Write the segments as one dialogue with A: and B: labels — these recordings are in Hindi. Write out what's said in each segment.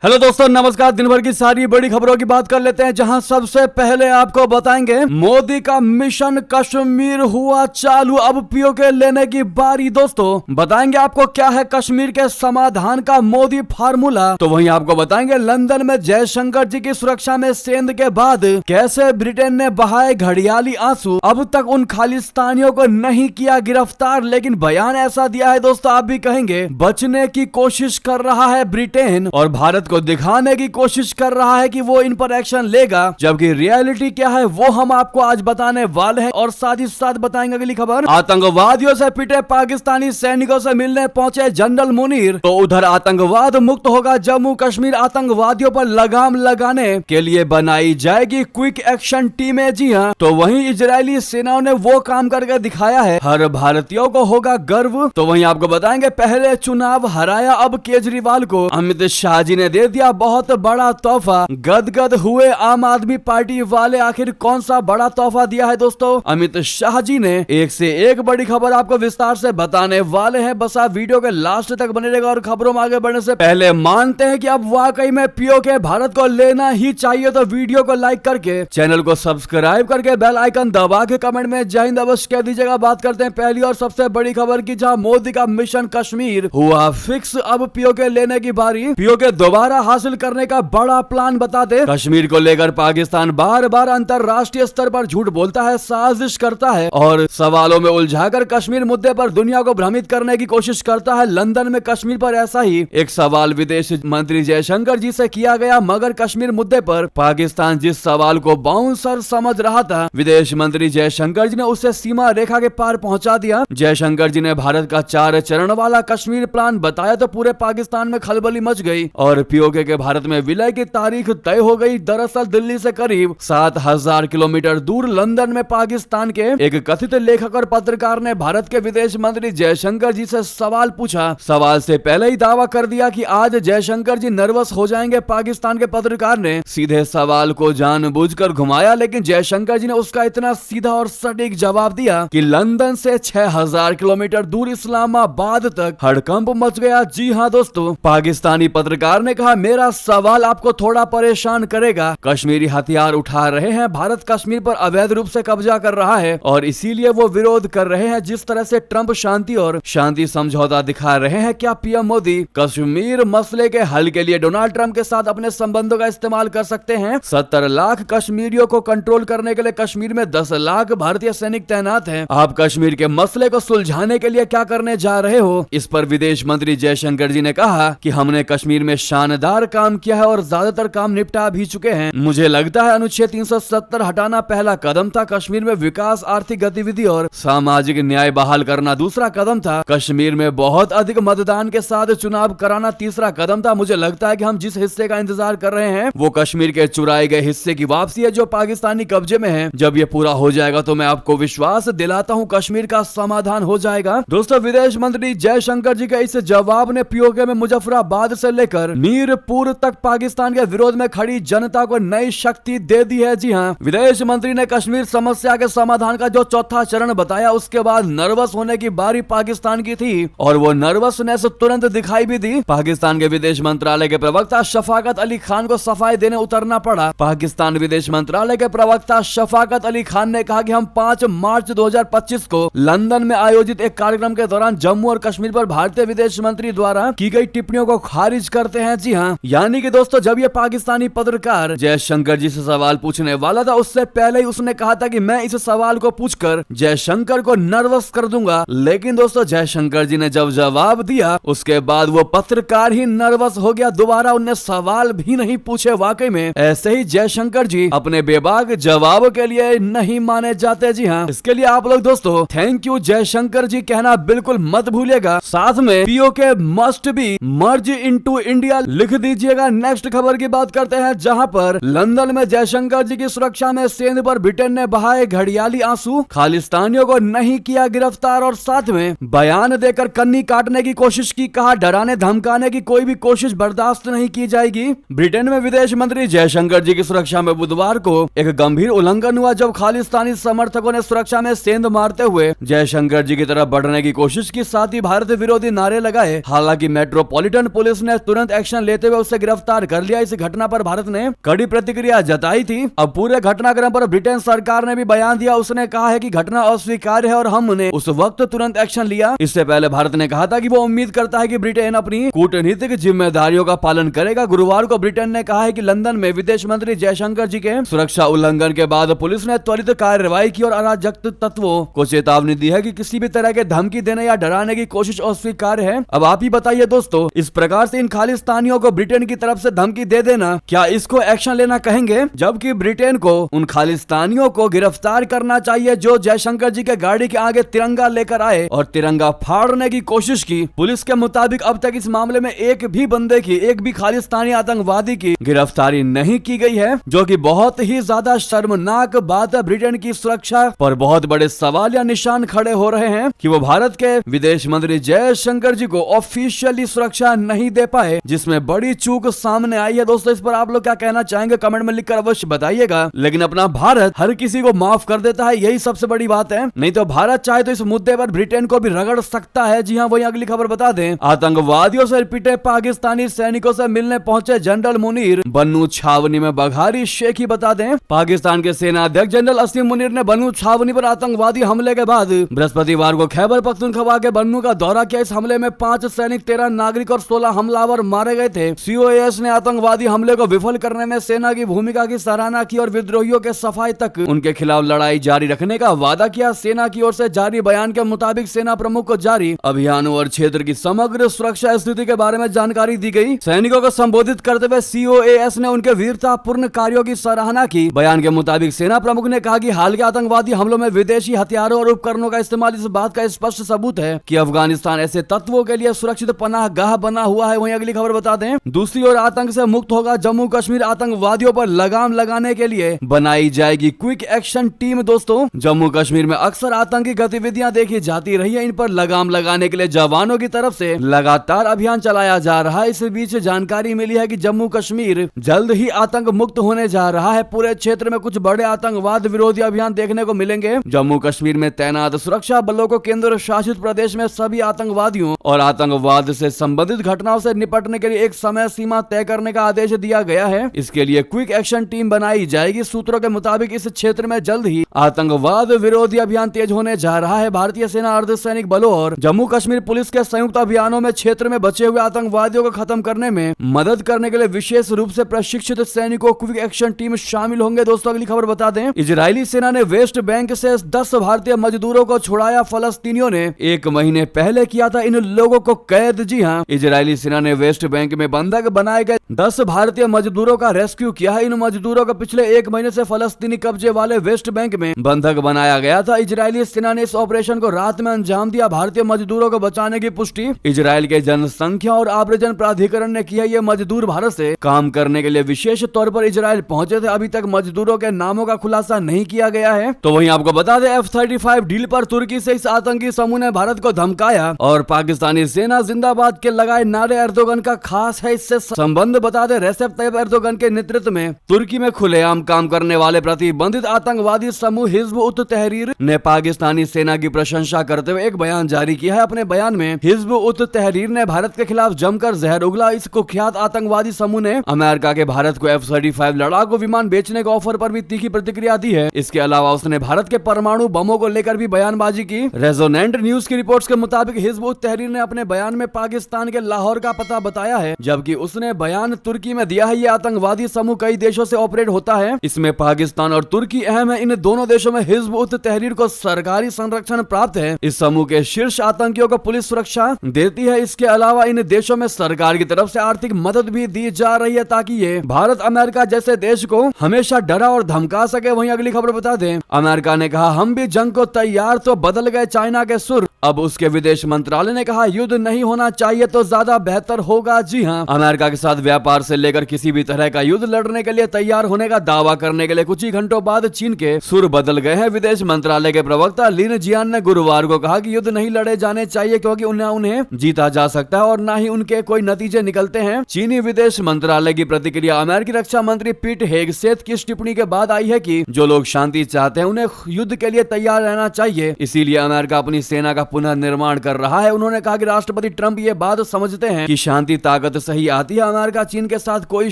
A: हेलो दोस्तों, नमस्कार। दिन भर की सारी बड़ी खबरों की बात कर लेते हैं, जहां सबसे पहले आपको बताएंगे मोदी का मिशन कश्मीर हुआ चालू, अब पीओके लेने की बारी। दोस्तों बताएंगे आपको क्या है कश्मीर के समाधान का मोदी फार्मूला। तो वहीं आपको बताएंगे लंदन में जयशंकर जी की सुरक्षा में सेंध के बाद कैसे ब्रिटेन ने बहाए घड़ियाली आंसू। अब तक उन खालिस्तानियों को नहीं किया गिरफ्तार, लेकिन बयान ऐसा दिया है दोस्तों, आप भी कहेंगे बचने की कोशिश कर रहा है ब्रिटेन और भारत को दिखाने की कोशिश कर रहा है कि वो इन पर एक्शन लेगा, जबकि रियलिटी क्या है वो हम आपको आज बताने वाले हैं। और साथ ही साथ बताएंगे अगली खबर, आतंकवादियों से पिटे पाकिस्तानी सैनिकों से मिलने पहुंचे जनरल मुनीर। तो उधर आतंकवाद मुक्त होगा जम्मू कश्मीर, आतंकवादियों पर लगाम लगाने के लिए बनाई जाएगी क्विक एक्शन टीमें। जी हाँ, तो वहीं इजरायली सेनाओं ने वो काम करके दिखाया है, हर भारतीयों को होगा गर्व। तो वहीं आपको बताएंगे पहले चुनाव हराया अब केजरीवाल को अमित शाह जी ने दे दिया बहुत बड़ा तोहफा। गदगद हुए आम आदमी पार्टी वाले, आखिर कौन सा बड़ा तोहफा दिया है दोस्तों अमित शाह जी ने। एक से एक बड़ी खबर आपको विस्तार से बताने वाले हैं, बस आप वीडियो के लास्ट तक बने रहेगा। और खबरों में आगे बढ़ने से पहले मानते हैं कि अब वाकई में पीओके भारत को लेना ही चाहिए, तो वीडियो को लाइक करके चैनल को सब्सक्राइब करके बेल आइकन दबा के कमेंट में जय हिंद अवश्य कह दीजिएगा। बात करते हैं पहली और सबसे बड़ी खबर की, जहां मोदी का मिशन कश्मीर हुआ फिक्स, अब पीओके लेने की बारी। पीओके दोबारा हासिल करने का बड़ा प्लान बताते। कश्मीर को लेकर पाकिस्तान बार बार अंतरराष्ट्रीय स्तर पर झूठ बोलता है, साजिश करता है और सवालों में उलझाकर कश्मीर मुद्दे पर दुनिया को भ्रमित करने की कोशिश करता है। लंदन में कश्मीर पर ऐसा ही एक सवाल विदेश मंत्री जयशंकर जी से किया गया, मगर कश्मीर मुद्दे पर पाकिस्तान जिस सवाल को बाउंसर समझ रहा था, विदेश मंत्री जयशंकर जी ने उसे सीमा रेखा के पार पहुंचा दिया। जयशंकर जी ने भारत का 4 चरण वाला कश्मीर प्लान बताया तो पूरे पाकिस्तान में खलबली मच गई और पीओके के भारत में विलय की तारीख तय हो गई। दरअसल दिल्ली से करीब 7000 किलोमीटर दूर लंदन में पाकिस्तान के एक कथित लेखक और पत्रकार ने भारत के विदेश मंत्री जयशंकर जी से सवाल पूछा। सवाल से पहले ही दावा कर दिया कि आज जयशंकर जी नर्वस हो जाएंगे। पाकिस्तान के पत्रकार ने सीधे सवाल को जानबूझकर घुमाया, लेकिन जयशंकर जी ने उसका इतना सीधा और सटीक जवाब दिया कि लंदन से 6000 किलोमीटर दूर इस्लामाबाद तक हड़कंप मच गया। जी हाँ दोस्तों, पाकिस्तानी पत्रकार ने कहा मेरा सवाल आपको थोड़ा परेशान करेगा। कश्मीरी हथियार उठा रहे हैं, भारत कश्मीर पर अवैध रूप से कब्जा कर रहा है और इसीलिए वो विरोध कर रहे हैं। जिस तरह से ट्रंप शांति समझौता दिखा रहे हैं, क्या पीएम मोदी कश्मीर मसले के हल के लिए डोनाल्ड ट्रंप के साथ अपने संबंधों का इस्तेमाल कर सकते हैं? 70 लाख कश्मीरियों को कंट्रोल करने के लिए कश्मीर में 10 लाख भारतीय सैनिक तैनात हैं। आप कश्मीर के मसले को सुलझाने के लिए क्या करने जा रहे हो? इस पर विदेश मंत्री जयशंकर जी ने कहा कि हमने कश्मीर में शानदार काम किया है और ज्यादातर काम निपटा भी चुके हैं। मुझे लगता है अनुच्छेद 370 हटाना पहला कदम था, कश्मीर में विकास, आर्थिक गतिविधि और सामाजिक न्याय बहाल करना दूसरा कदम था, कश्मीर में बहुत अधिक मतदान के साथ चुनाव कराना तीसरा कदम था। मुझे लगता है कि हम जिस हिस्से का इंतजार कर रहे हैं वो कश्मीर के चुराए गए हिस्से की वापसी है जो पाकिस्तानी कब्जे में है। जब ये पूरा हो जाएगा तो मैं आपको विश्वास दिलाता हूँ कश्मीर का समाधान हो जाएगा। दोस्तों विदेश मंत्री जयशंकर जी के इस जवाब ने पीओके में मुजफ्फराबाद से लेकर मीरपुर तक पाकिस्तान के विरोध में खड़ी जनता को नई शक्ति दे दी है। जी हाँ, विदेश मंत्री ने कश्मीर समस्या के समाधान का जो चौथा चरण बताया, उसके बाद नर्वस होने की बारी पाकिस्तान की थी और वो नर्वसनेस तुरंत दिखाई भी दी। पाकिस्तान के विदेश मंत्रालय के प्रवक्ता शफाकत अली खान को सफाई देने उतरना पड़ा। पाकिस्तान विदेश मंत्रालय के प्रवक्ता शफाकत अली खान ने कहा कि हम 5 मार्च 2025 को लंदन में आयोजित एक कार्यक्रम के दौरान जम्मू और कश्मीर पर भारतीय विदेश मंत्री द्वारा की गई टिप्पणियों को खारिज करते हैं। जी हाँ, यानी कि दोस्तों जब ये पाकिस्तानी पत्रकार जयशंकर जी से सवाल पूछने वाला था, उससे पहले ही उसने कहा था कि मैं इस सवाल को पूछकर जयशंकर को नर्वस कर दूंगा। लेकिन दोस्तों जयशंकर जी ने जब जवाब दिया उसके बाद वो पत्रकार ही नर्वस हो गया, दोबारा उन्हें सवाल भी नहीं पूछे। वाकई में ऐसे ही जयशंकर जी अपने बेबाक जवाब के लिए नहीं माने जाते। जी हाँ, इसके लिए आप लोग दोस्तों थैंक यू जयशंकर जी कहना बिल्कुल मत भूलिएगा। साथ में PoK must be merge into India लिख दीजिएगा। नेक्स्ट खबर की बात करते हैं, जहां पर लंदन में जयशंकर जी की सुरक्षा में सेंध पर ब्रिटेन ने बहाए घड़ियाली आंसू, खालिस्तानियों को नहीं किया गिरफ्तार और साथ में बयान देकर कन्नी काटने की कोशिश की। कहा डराने धमकाने की कोई भी कोशिश बर्दाश्त नहीं की जाएगी। ब्रिटेन में विदेश मंत्री जयशंकर जी की सुरक्षा में बुधवार को एक गंभीर उल्लंघन हुआ जब खालिस्तानी समर्थकों ने सुरक्षा में सेंध मारते हुए जयशंकर जी की तरफ बढ़ने की कोशिश की, साथ ही भारत विरोधी नारे लगाए। हालांकि मेट्रोपॉलिटन पुलिस ने तुरंत एक्शन लेते हुए उसे गिरफ्तार कर लिया। इस घटना पर भारत ने कड़ी प्रतिक्रिया जताई थी। अब पूरे घटनाक्रम पर ब्रिटेन सरकार ने भी बयान दिया। उसने कहा है कि घटना अस्वीकार्य है और हमने उस वक्त तुरंत एक्शन लिया। इससे पहले भारत ने कहा था कि वो उम्मीद करता है कि ब्रिटेन अपनी कूटनीतिक जिम्मेदारियों का पालन करेगा। गुरुवार को ब्रिटेन ने कहा है कि लंदन में विदेश मंत्री जयशंकर जी के सुरक्षा उल्लंघन के बाद पुलिस ने त्वरित कार्रवाई की और अराजक तत्वों को चेतावनी दी है कि किसी भी तरह के धमकी देने या डराने की कोशिश अस्वीकार्य है। अब आप ही बताइए दोस्तों, इस प्रकार से इन खालिस्तानियों को ब्रिटेन की तरफ से धमकी दे देना, क्या इसको एक्शन लेना कहेंगे? जबकि ब्रिटेन को उन खालिस्तानियों को गिरफ्तार करना चाहिए जो जयशंकर जी के गाड़ी के आगे तिरंगा लेकर आए और तिरंगा फाड़ने की कोशिश की। पुलिस के मुताबिक अब तक इस मामले में एक भी बंदे की, एक भी खालिस्तानी आतंकवादी की गिरफ्तारी नहीं की गई है, जो कि बहुत ही ज्यादा शर्मनाक बात है। ब्रिटेन की सुरक्षा पर बहुत बड़े सवाल या निशान खड़े हो रहे हैं कि वो भारत के विदेश मंत्री जयशंकर जी को ऑफिशियली सुरक्षा नहीं दे पाए, जिसमें बड़ी चूक सामने आई है। दोस्तों, इस पर आप लोग क्या कहना चाहेंगे? कमेंट में लिखकर अवश्य बताइएगा। लेकिन अपना भारत हर किसी को माफ कर देता है, यही सबसे बड़ी बात है। नहीं तो भारत चाहे तो इस मुद्दे पर ब्रिटेन को भी रगड़ सकता है। जी हाँ, वही अगली खबर बता दें। आतंकवादियों से पिटे पाकिस्तानी सैनिकों से मिलने पहुंचे जनरल मुनीर। बन्नू छावनी में बघारी शेखी। बता दें, पाकिस्तान के सेना अध्यक्ष जनरल असीम मुनीर ने बन्नू छावनी पर आतंकवादी हमले के बाद बृहस्पतिवार को खैबर पख्तूनख्वा के बन्नू का दौरा किया। इस हमले में 5 सैनिक, 13 नागरिक और 16 हमलावर मारे गए थे। COAS ने आतंकवादी हमले को विफल करने में सेना की भूमिका की सराहना की और विद्रोहियों के सफाई तक उनके खिलाफ लड़ाई जारी रखने का वादा किया। सेना की ओर से जारी बयान के मुताबिक सेना प्रमुख को जारी अभियानों और क्षेत्र की समग्र सुरक्षा स्थिति के बारे में जानकारी दी गई। सैनिकों को संबोधित करते हुए COAS ने उनके वीरतापूर्ण कार्यों की सराहना की। बयान के मुताबिक सेना प्रमुख ने कहा कि हाल के आतंकवादी हमलों में विदेशी हथियारों और उपकरणों का इस्तेमाल इस बात का स्पष्ट सबूत है कि अफगानिस्तान ऐसे तत्वों के लिए सुरक्षित पनाहगाह बना हुआ है। वहीं अगली खबर बता दें, दूसरी ओर आतंक से मुक्त होगा जम्मू कश्मीर। आतंकवादियों पर लगाम लगाने के लिए बनाई जाएगी क्विक एक्शन टीम। दोस्तों, जम्मू कश्मीर में अक्सर आतंकी गतिविधियां देखी जाती रही है। इन पर लगाम लगाने के लिए जवानों की तरफ से लगातार अभियान चलाया जा रहा है। इस बीच जानकारी मिली है कि जम्मू कश्मीर जल्द ही आतंक मुक्त होने जा रहा है। पूरे क्षेत्र में कुछ बड़े आतंकवाद विरोधी अभियान देखने को मिलेंगे। जम्मू कश्मीर में तैनात सुरक्षा बलों को केंद्र शासित प्रदेश में सभी आतंकवादियों और आतंकवाद से संबंधित घटनाओं से निपटने के लिए एक समय सीमा तय करने का आदेश दिया गया है। इसके लिए क्विक एक्शन टीम बनाई जाएगी। सूत्रों के मुताबिक इस क्षेत्र में जल्द ही आतंकवाद विरोधी अभियान तेज होने जा रहा है। भारतीय सेना, अर्धसैनिक बलों और जम्मू कश्मीर पुलिस के संयुक्त अभियानों में क्षेत्र में बचे हुए आतंकवादियों को खत्म करने में मदद करने के लिए विशेष रूप से प्रशिक्षित सैनिकों क्विक एक्शन टीम शामिल होंगे। दोस्तों, अगली खबर बता दें, इजरायली सेना ने वेस्ट बैंक से 10 भारतीय मजदूरों को छुड़ाया। फलस्तीनियों ने 1 महीने पहले किया था इन लोगों को कैद। जी हाँ, इजरायली सेना ने वेस्ट बैंक में बंधक बनाए गए 10 भारतीय मजदूरों का रेस्क्यू किया है। इन मजदूरों को पिछले 1 महीने से फलस्तीनी कब्जे वाले वेस्ट बैंक में बंधक बनाया गया था। इजरायली सेना ने इस ऑपरेशन को रात में अंजाम दिया। भारतीय मजदूरों को बचाने की पुष्टि इजरायल के जनसंख्या और आव्रजन प्राधिकरण ने किया। ये मजदूर भारत से काम करने के लिए विशेष तौर पर इजरायल पहुंचे थे। अभी तक मजदूरों के नामों का खुलासा नहीं किया गया है। तो वहीं आपको बता दें, F-35 डील पर तुर्की से इस आतंकी समूह ने भारत को धमकाया और पाकिस्तानी सेना जिंदाबाद के लगाए नारे एर्दोगन का खास है। इससे संबंध बता दें, रेसेप तैयब एर्दोगन के नेतृत्व में तुर्की में खुलेआम काम करने वाले प्रतिबंधित आतंकवादी समूह हिजब उत तहरीर ने पाकिस्तानी सेना की प्रशंसा करते हुए एक बयान जारी किया है। अपने बयान में हिजब उत तहरीर ने भारत के खिलाफ जमकर जहर उगला। इस कुख्यात आतंकवादी समूह ने अमेरिका के भारत को F-35 लड़ाकू विमान बेचने के ऑफर पर भी तीखी प्रतिक्रिया दी है। इसके अलावा उसने भारत के परमाणु बमों को लेकर भी बयानबाजी की। रेजोनेंट न्यूज की रिपोर्ट्स के मुताबिक हिजब उत तहरीर ने अपने बयान में पाकिस्तान के लाहौर का पता बताया है, जबकि उसने बयान तुर्की में दिया है। ये आतंकवादी समूह कई देशों से ऑपरेट होता है। इसमें पाकिस्तान और तुर्की अहम है। इन दोनों देशों में हिजब उत तहरीर को सरकारी संरक्षण प्राप्त है। इस समूह के शीर्ष आतंकियों को पुलिस सुरक्षा देती है। इसके अलावा इन देशों में सरकार की तरफ से आर्थिक मदद भी दी जा रही है ताकि ये भारत, अमेरिका जैसे देश को हमेशा डरा और धमका सके। वहीं अगली खबर बता दें, अमेरिका ने कहा हम भी जंग को तैयार, तो बदल गए चाइना के सुर। अब उसके विदेश मंत्रालय ने कहा युद्ध नहीं होना चाहिए तो ज्यादा बेहतर होगा। जी हाँ, अमेरिका के साथ व्यापार से लेकर किसी भी तरह का युद्ध लड़ने के लिए तैयार होने का दावा करने के लिए कुछ ही घंटों बाद चीन के सुर बदल गए हैं। विदेश मंत्रालय के प्रवक्ता लिन जियान ने गुरुवार को कहा कि युद्ध नहीं लड़े जाने चाहिए क्योंकि उन्हें जीता जा सकता है और न ही उनके कोई नतीजे निकलते हैं। चीनी विदेश मंत्रालय की प्रतिक्रिया अमेरिकी रक्षा मंत्री पीट हेगसेथ की टिप्पणी के बाद आई है कि जो लोग शांति चाहते हैं उन्हें युद्ध के लिए तैयार रहना चाहिए। इसीलिए अमेरिका अपनी सेना का पुनर्निर्माण कर रहा है। उन्होंने कहा कि राष्ट्रपति ट्रंप ये बात समझते हैं कि शांति ताकत से ही आती है। अमेरिका चीन के साथ कोई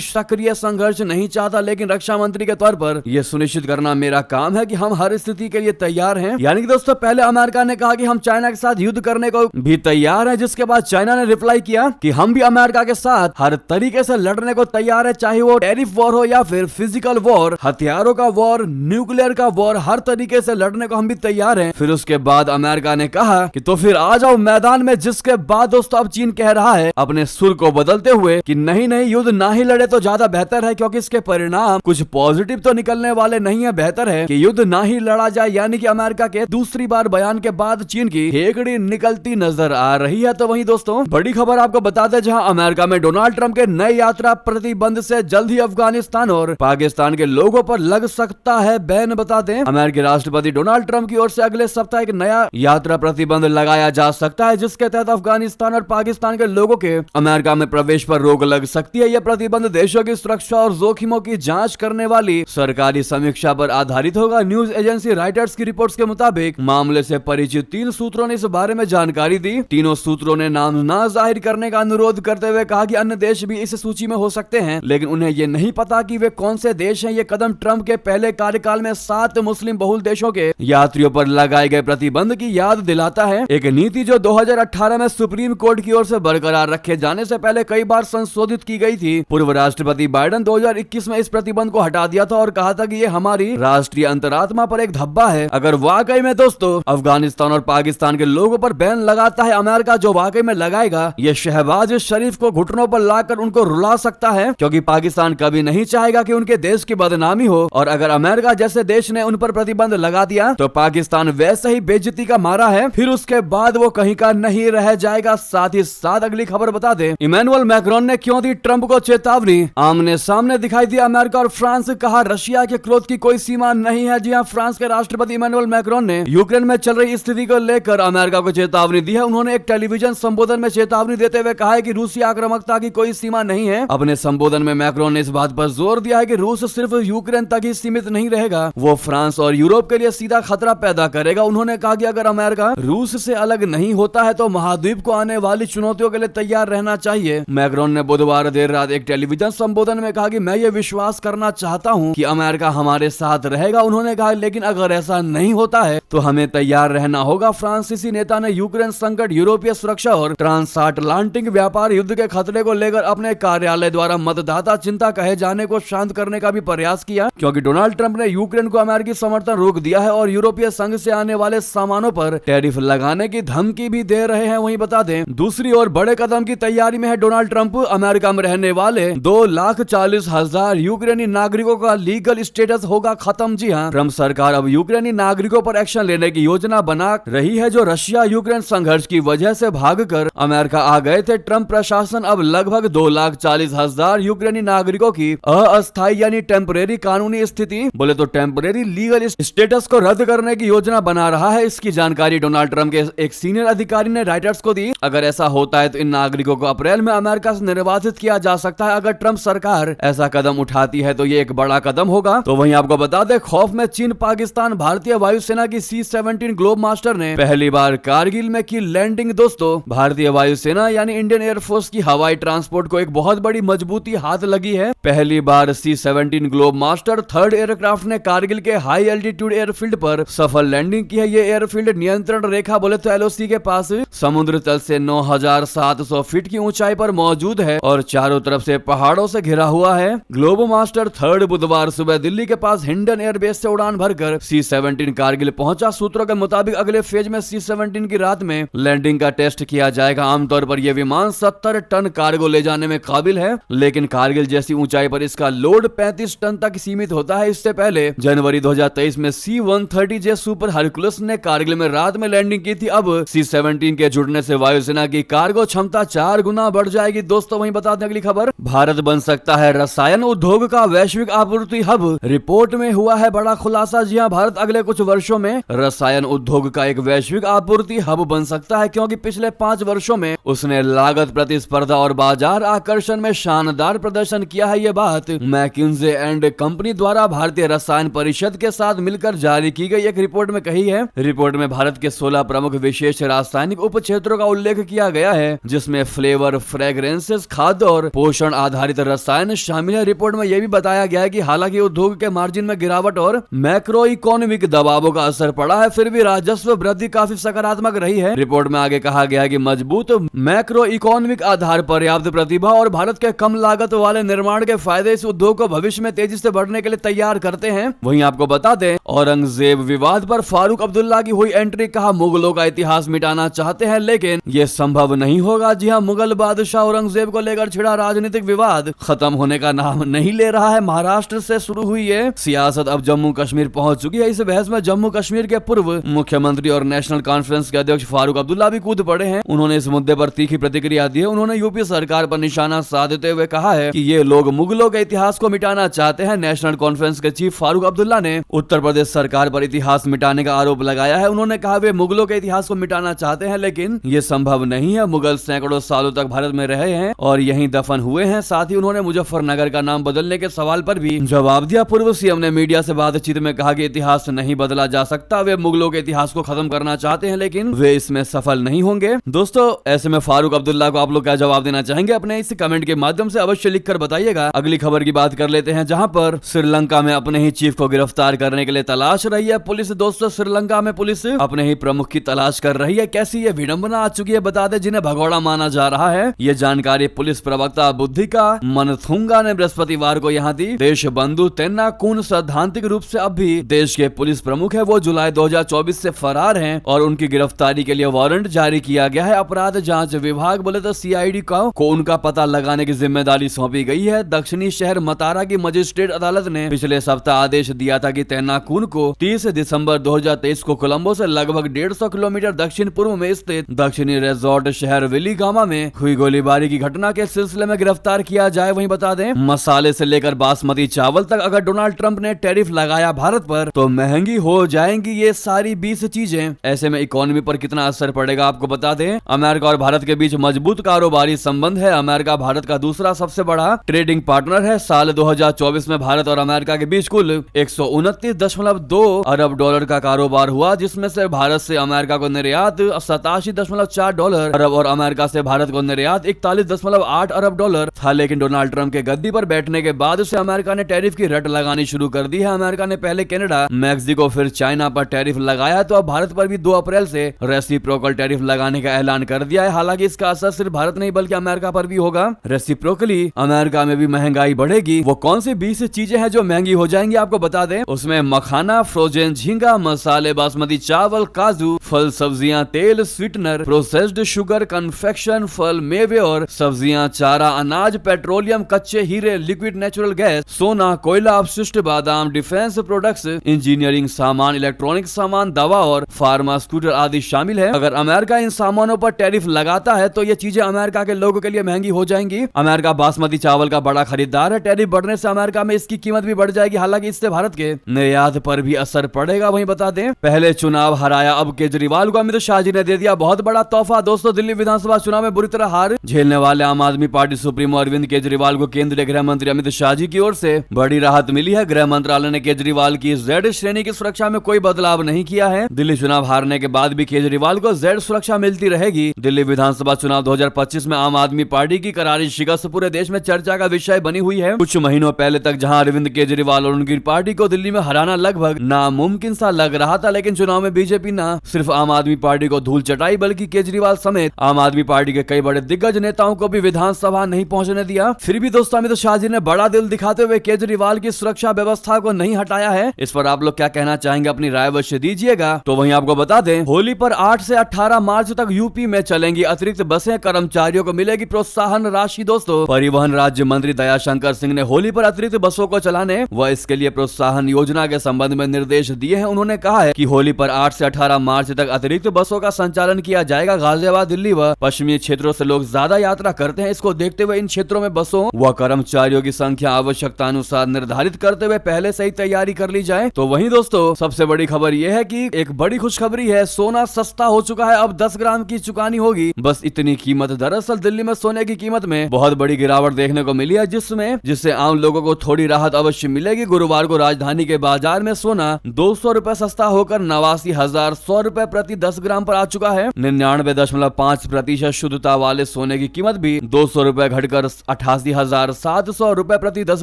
A: सक्रिय संघर्ष नहीं चाहता, लेकिन रक्षा मंत्री के तौर पर यह सुनिश्चित करना मेरा काम है कि हम हर स्थिति के लिए तैयार हैं। यानी कि दोस्तों, पहले अमेरिका ने कहा कि हम चाइना के साथ युद्ध करने को भी तैयार हैं, जिसके बाद चाइना ने रिप्लाई किया कि हम भी अमेरिका के साथ हर तरीके से लड़ने को तैयार है, चाहे वो टैरिफ वॉर हो या फिर फिजिकल वॉर, हथियारों का वॉर, न्यूक्लियर का वॉर, हर तरीके से लड़ने को हम भी तैयार हैं। फिर उसके बाद अमेरिका ने कहा कि तो फिर आ जाओ मैदान में, जिसके बाद दोस्तों अब चीन कह रहा है अपने सुर को बदलते हुए कि नहीं नहीं, युद्ध ना ही लड़े तो ज्यादा बेहतर है, क्योंकि इसके परिणाम कुछ पॉजिटिव तो निकलने वाले नहीं है। बेहतर है कि युद्ध ना ही लड़ा जाए। यानी कि अमेरिका के दूसरी बार बयान के बाद चीन की हेकड़ी निकलती नजर आ रही है। तो वहीं दोस्तों, बड़ी खबर आपको बता दें, जहां अमेरिका में डोनाल्ड ट्रंप के नए यात्रा प्रतिबंध से जल्द ही अफगानिस्तान और पाकिस्तान के लोगों पर लग सकता है बैन। बता दें, अमेरिकी राष्ट्रपति डोनाल्ड ट्रंप की ओर से अगले सप्ताह एक नया यात्रा प्रतिबंध लगाया जा सकता है, जिसके तहत अफगानिस्तान और पाकिस्तान के लोगों के अमेरिका में प्रवेश पर रोक लग सकती है। यह प्रतिबंध देशों की सुरक्षा और जोखिमों की जांच करने वाली सरकारी समीक्षा पर आधारित होगा। न्यूज एजेंसी राइटर्स की रिपोर्ट्स के मुताबिक मामले से परिचित 3 सूत्रों ने इस बारे में जानकारी दी। तीनों सूत्रों ने नाम ना जाहिर करने का अनुरोध करते हुए कहा कि अन्य देश भी इस सूची में हो सकते हैं, लेकिन उन्हें यह नहीं पता कि वे कौन से देश हैं। ये कदम ट्रंप के पहले कार्यकाल में 7 मुस्लिम बहुल देशों के यात्रियों पर लगाए गए प्रतिबंध की याद दिलाता है। एक नीति जो 2018 में सुप्रीम कोर्ट की ओर से बरकरार रखे जाने से पहले कई बार संशोधित की गई थी। पूर्व राष्ट्रपति बाइडेन 2021 में इस प्रतिबंध को हटा दिया था और कहा था कि ये हमारी राष्ट्रीय अंतरात्मा पर एक धब्बा है। अगर वाकई में दोस्तों अफगानिस्तान और पाकिस्तान के लोगों पर बैन लगाता है अमेरिका, जो वाकई में लगाएगा, ये शहबाज शरीफ को घुटनों पर लाकर उनको रुला सकता है, क्योंकि पाकिस्तान कभी नहीं चाहेगा कि उनके देश की बदनामी हो। और अगर अमेरिका जैसे देश ने उन पर प्रतिबंध लगा दिया तो पाकिस्तान वैसे ही बेइज्जती का मारा है, फिर उसके बाद वो कहीं का नहीं रह जाएगा। साथ ही साथ अगली खबर बता दें, इमैनुअल मैक्रोन ने क्यों दी ट्रंप को चेतावनी। आमने सामने दिखाई दिया अमेरिका और फ्रांस। कहा रशिया के क्रोध की कोई सीमा नहीं है। जी हां, फ्रांस के राष्ट्रपति इमैनुअल मैक्रोन ने यूक्रेन में चल रही स्थिति को लेकर अमेरिका को चेतावनी दी है। उन्होंने एक टेलीविजन संबोधन में चेतावनी देते हुए कहा है कि रूसी आक्रामकता की कोई सीमा नहीं है। अपने संबोधन में मैक्रोन ने इस बात पर जोर दिया है कि रूस सिर्फ यूक्रेन तक ही सीमित नहीं रहेगा, वो फ्रांस और यूरोप के लिए सीधा खतरा पैदा करेगा। उन्होंने कहा कि अगर अमेरिका रूस से अलग नहीं होता है तो महाद्वीप को आने वाली चुनौतियों के लिए तैयार रहना चाहिए। मैक्रोन ने बुधवार देर रात एक टेलीविजन संबोधन में कहा कि मैं ये विश्वास करना चाहता हूं कि अमेरिका हमारे साथ रहेगा। उन्होंने कहा लेकिन अगर ऐसा नहीं होता है तो हमें तैयार रहना होगा। फ्रांसीसी नेता ने यूक्रेन संकट, यूरोपीय सुरक्षा और ट्रांसअटलांटिक व्यापार युद्ध के खतरे को लेकर अपने कार्यालय द्वारा मतदाता चिंता कहे जाने को शांत करने का भी प्रयास किया, क्योंकि डोनाल्ड ट्रंप ने यूक्रेन को अमेरिकी समर्थन रोक दिया है और यूरोपीय संघ से आने वाले सामानों पर टैरिफ लगाने की धमकी भी दे रहे हैं। वहीं बता दें, दूसरी ओर बड़े कदम की तैयारी में है डोनाल्ड ट्रंप। अमेरिका में रहने वाले 2,40,000 यूक्रेनी नागरिकों का लीगल स्टेटस होगा खत्म। जी हां, ट्रंप सरकार अब यूक्रेनी नागरिकों पर एक्शन लेने की योजना बना रही है जो रशिया यूक्रेन संघर्ष की वजह से भागकर अमेरिका आ गए थे। ट्रंप प्रशासन अब लगभग 2,40,000 यूक्रेनी नागरिकों की अस्थायी यानी टेम्परेरी कानूनी स्थिति, बोले तो टेम्परेरी लीगल स्टेटस को रद्द करने की योजना बना रहा है। इसकी जानकारी डोनाल्ड ट्रंप के एक सीनियर अधिकारी ने राइटर्स को दी। अगर ऐसा होता है तो इन नागरिकों को अप्रैल में अमेरिका से निर्वासित किया जा सकता है। अगर ट्रंप सरकार ऐसा कदम उठाती है तो ये एक बड़ा कदम होगा। तो वहीं आपको बता दें, खौफ में चीन पाकिस्तान, भारतीय वायुसेना की C-17 ग्लोब मास्टर ने पहली बार कारगिल में की लैंडिंग। दोस्तों, भारतीय वायुसेना यानी इंडियन एयरफोर्स की हवाई ट्रांसपोर्ट को एक बहुत बड़ी मजबूती हाथ लगी है। पहली बार C-17 globe master 3rd aircraft ने कारगिल के हाई एल्टीट्यूड एयरफील्ड पर सफल लैंडिंग की है। ये एयरफील्ड नियंत्रण रेखा, बोले तो LOC के पास समुद्र तल से 9,700 फीट की ऊंचाई पर मौजूद है और चारों तरफ से पहाड़ों से घिरा हुआ है। ग्लोब मास्टर 3rd बुधवार सुबह दिल्ली के पास हिंडन एयरबेस से उड़ान भरकर C-17 कारगिल पहुंचा। सूत्रों के मुताबिक अगले फेज में C-17 की रात में लैंडिंग का टेस्ट किया जाएगा। आमतौर पर यह विमान 70 टन कार्गो ले जाने में काबिल है, लेकिन कारगिल जैसी ऊंचाई पर इसका लोड 35 टन तक सीमित होता है। इससे पहले जनवरी 2023 में C-130J सुपर हरकुलस ने कारगिल में रात में लैंडिंग की थी। अब C-17 के जुड़ने से वायुसेना की कार्गो क्षमता 4 गुना बढ़ जाएगी। दोस्तों, वहीं बता दें अगली खबर, भारत बन सकता है रसायन उद्योग का वैश्विक आपूर्ति हब। रिपोर्ट में हुआ है बड़ा खुलासा। जी हां, भारत अगले कुछ वर्षों में रसायन उद्योग का एक वैश्विक आपूर्ति हब बन सकता है, क्योंकि पिछले 5 वर्षों में उसने लागत, प्रतिस्पर्धा और बाजार आकर्षण में शानदार प्रदर्शन किया है। यह बात मैकिन्से एंड कंपनी द्वारा भारतीय रसायन परिषद के साथ मिलकर जारी की गई एक रिपोर्ट में कही है। रिपोर्ट में भारत के 16 प्रमुख विशेष रासायनिक उप क्षेत्रों का उल्लेख किया गया है, जिसमें फ्लेवर, फ्रेग्रेंसेस, खाद्य और पोषण आधारित रसायन शामिल है। रिपोर्ट में यह भी बताया गया है कि हालांकि उद्योग के मार्जिन में गिरावट और मैक्रो इकोनॉमिक दबावों का असर पड़ा है, फिर भी राजस्व वृद्धि काफी सकारात्मक रही है। रिपोर्ट में आगे कहा गया है कि मजबूत मैक्रो इकोनॉमिक आधार, पर्याप्त प्रतिभा और भारत के कम लागत वाले निर्माण के फायदे इस उद्योग को भविष्य में तेजी से बढ़ने के लिए तैयार करते हैं। वहीं आपको बता दें, औरंगजेब विवाद पर फारूक अब्दुल्ला की हुई एंट्री, कहा मुगलों का इतिहास मिटाना चाहते हैं लेकिन यह संभव नहीं होगा। जी हां, मुगल बादशाह औरंगजेब को लेकर छिड़ा राजनीतिक विवाद खत्म होने का नाम नहीं ले रहा है। महाराष्ट्र से शुरू हुई है सियासत अब जम्मू कश्मीर पहुंच चुकी है। इस बहस में जम्मू कश्मीर के पूर्व मुख्यमंत्री और नेशनल कॉन्फ्रेंस के अध्यक्ष फारूक अब्दुल्ला भी कूद पड़े हैं। उन्होंने इस मुद्दे पर तीखी प्रतिक्रिया दी है। उन्होंने यूपी सरकार पर निशाना साधते हुए कहा है कि ये लोग मुगलों के इतिहास को मिटाना चाहते हैं। नेशनल कॉन्फ्रेंस के चीफ फारूक अब्दुल्ला ने उत्तर प्रदेश सरकार पर इतिहास मिटाने का आरोप लगाया है। उन्होंने कहा वे मुगलों के इतिहास को मिटाना चाहते हैं लेकिन ये संभव नहीं है। मुगल सैकड़ों सालों तक भारत में रहे हैं और यहीं दफन हुए हैं। साथ ही उन्होंने मुजफ्फरनगर का नाम बदलने के सवाल पर भी जवाब दिया। पूर्व सीएम ने मीडिया से बातचीत में कहा कि इतिहास नहीं बदला जा सकता। वे मुगलों के इतिहास को खत्म करना चाहते हैं लेकिन वे इसमें सफल नहीं होंगे। दोस्तों, ऐसे में फारूक अब्दुल्ला को आप लोग क्या जवाब देना चाहेंगे? अपने इस कमेंट के माध्यम से अवश्य लिखकर बताइएगा। अगली खबर की बात कर लेते हैं, जहां पर श्रीलंका में अपने ही चीफ को गिरफ्तार करने के लिए तलाश रही है पुलिस। दोस्तों, श्रीलंका में पुलिस अपने ही प्रमुख की तलाश कर रही है। कैसी ये विडंबना आ चुकी है, बता दें, जिन्हें भगोड़ा माना जा रहा है। ये जानकारी पुलिस प्रवक्ता बुद्धिका मनथुंगा ने बृहस्पतिवार को यहां दी। देश बंधु तेन्नाकून सैद्धांतिक रूप से अब भी देश के पुलिस प्रमुख है। वो जुलाई 2024 से फरार हैं और उनकी गिरफ्तारी के लिए वारंट जारी किया गया है। अपराध जांच विभाग बोले तो सीआईडी को उनका पता लगाने की जिम्मेदारी सौंपी गई है। दक्षिणी शहर मतारा की मजिस्ट्रेट अदालत ने पिछले सप्ताह आदेश दिया था कि तेन्नाकून को 30 दिसंबर 2023 को कोलंबो से लगभग 150 किलोमीटर दक्षिण पूर्व में स्थित दक्षिणी रिजॉर्ट शहर विलीगामा में हुई गोलीबारी की घटना के सिलसिले में गिरफ्तार किया जाए। वहीं बता दें, मसाले से लेकर बासमती चावल तक अगर डोनाल्ड ट्रंप ने टैरिफ लगाया भारत पर तो महंगी हो जाएंगी ये सारी 20 चीजें। ऐसे में इकोनॉमी पर कितना असर पड़ेगा आपको बता दें। अमेरिका और भारत के बीच मजबूत कारोबारी संबंध है। अमेरिका भारत का दूसरा सबसे बड़ा ट्रेडिंग पार्टनर है। साल 2024 में भारत और अमेरिका के बीच कुल 129.2 अरब डॉलर का कारोबार हुआ, जिसमें से भारत से अमेरिका को निर्यात 87.4 डॉलर अरब और अमेरिका से भारत को निर्यात 41.8 अरब डॉलर था। लेकिन डोनाल्ड ट्रंप के गद्दी पर बैठने के बाद से अमेरिका ने टैरिफ की रट लगानी शुरू कर दी है। अमेरिका ने पहले कनाडा, मैक्सिको, फिर चाइना पर टैरिफ लगाया तो अब भारत पर भी 2 अप्रैल से रेसिप्रोकल टैरिफ लगाने का ऐलान कर दिया है। हालांकि इसका असर सिर्फ भारत नहीं बल्कि अमेरिका पर भी होगा। रेसिप्रोकली अमेरिका में भी महंगाई बढ़ेगी। वो कौन सी 20 चीजें हैं जो महंगी हो जाएंगी आपको बता दें। उसमें मखाना, फ्रोजन झींगा, मसाले, बासमती चावल, काजू, फल, सब्जियां, तेल, स्वीटनर, प्रोसेस्ड शुगर, कन्फेक्शन, फल, मेवे और सब्जियां, चारा, अनाज, पेट्रोलियम, कच्चे हीरे, लिक्विड नेचुरल गैस, सोना, कोयला, अपशिष्ट बादाम, डिफेंस प्रोडक्ट्स, इंजीनियरिंग सामान, इलेक्ट्रॉनिक सामान, दवा और फार्मास्यूटिकल आदि शामिल है। अगर अमेरिका इन सामानों पर टैरिफ लगाता है तो ये चीजें अमेरिका के लोगों के लिए महंगी हो जाएंगी। अमेरिका बासमती चावल का बड़ा खरीदार है। टैरिफ बढ़ने से अमेरिका में इसकी कीमत भी बढ़ जाएगी। हालांकि इससे भारत के निर्यात पर भी असर पड़ेगा। वहीं बता दें, पहले चुनाव हराया, अब केजरीवाल को अमित शाह जी ने दे दिया बहुत बड़ा तोहफा। दोस्तों, दिल्ली विधानसभा चुनाव में बुरी तरह हार झेलने वाले आम आदमी पार्टी सुप्रीमो अरविंद केजरीवाल को केंद्रीय गृह मंत्री अमित शाह जी की ओर से बड़ी राहत मिली है। गृह मंत्रालय ने केजरीवाल की जेड श्रेणी की सुरक्षा में कोई बदलाव नहीं किया है। दिल्ली चुनाव हारने के बाद भी केजरीवाल को जेड सुरक्षा मिलती रहेगी। दिल्ली विधानसभा चुनाव 2025 में आम आदमी पार्टी की करारी शिकस्त पूरे देश में चर्चा का विषय बनी हुई है। कुछ महीनों पहले तक जहां अरविंद केजरीवाल और उनकी पार्टी को दिल्ली में हराना लगभग नामुमकिन सा लग रहा था, लेकिन चुनाव में बीजेपी न सिर्फ आम आदमी पार्टी को धूल चटाई बल्कि केजरीवाल समेत आम आदमी पार्टी के कई बड़े दिग्गज नेताओं को भी विधानसभा नहीं पहुंचने दिया। फिर भी दोस्तों, अमित शाह जी ने बड़ा दिल दिखाते हुए केजरीवाल की सुरक्षा व्यवस्था को नहीं हटाया है। इस पर आप लोग क्या कहना चाहेंगे, अपनी राय अवश्य दीजिएगा। तो वहीं आपको बता दें, होली पर 8 से 18 मार्च तक यूपी में चलेंगी अतिरिक्त बसें, कर्मचारियों को मिलेगी प्रोत्साहन राशि। दोस्तों, परिवहन राज्य मंत्री दयाशंकर सिंह ने होली पर अतिरिक्त बसों को चलाने व इसके लिए प्रोत्साहन योजना के संबंध में निर्देश दिए हैं। उन्होंने कहा है कि होली पर 8 से 18 मार्च तक अतिरिक्त बसों का संचालन किया जाएगा। गाजियाबाद, दिल्ली व पश्चिमी क्षेत्रों से लोग ज्यादा यात्रा करते हैं। इसको देखते हुए इन क्षेत्रों में बसों व कर्मचारियों की संख्या आवश्यकता अनुसार निर्धारित करते हुए पहले से ही तैयारी कर ली जाए। तो वहीं दोस्तों, सबसे बड़ी खबर यह है कि एक बड़ी खुशखबरी है, सोना सस्ता हो चुका है। अब 10 ग्राम की चुकानी होगी बस इतनी कीमत। दरअसल दिल्ली में सोने की कीमत में बहुत बड़ी गिरावट देखने को मिली है, जिससे आम लोगों को थोड़ी राहत अवश्य मिलेगी। गुरुवार को राजधानी के बाजार में सोना 200 रुपए सस्ता होकर 89,100 रुपए रुपए प्रति 10 ग्राम पर आ चुका है। 99.5% शुद्धता वाले सोने की कीमत भी 200 रुपए घटकर 88,700 रुपए प्रति 10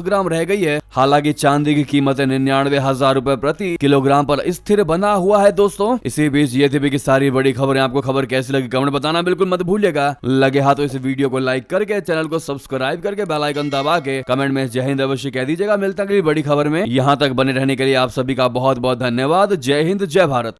A: ग्राम रह गई है। हालांकि चांदी की कीमत 99,000 रुपए प्रति किलोग्राम पर स्थिर बना हुआ है दोस्तों। इसी बीच ये थी की सारी बड़ी खबरें। आपको खबर कैसी लगी कमेंट बताना बिल्कुल मत भूलिएगा। लगे हाथ तो इस वीडियो को लाइक करके, चैनल को सब्सक्राइब करके, बेल आइकन दबा के कमेंट में जय हिंद अवश्य कह दीजिएगा। मिलता है अगली बड़ी खबर में। यहाँ तक बने रहने के लिए आप सभी का बहुत बहुत धन्यवाद। जय हिंद, जय भारत।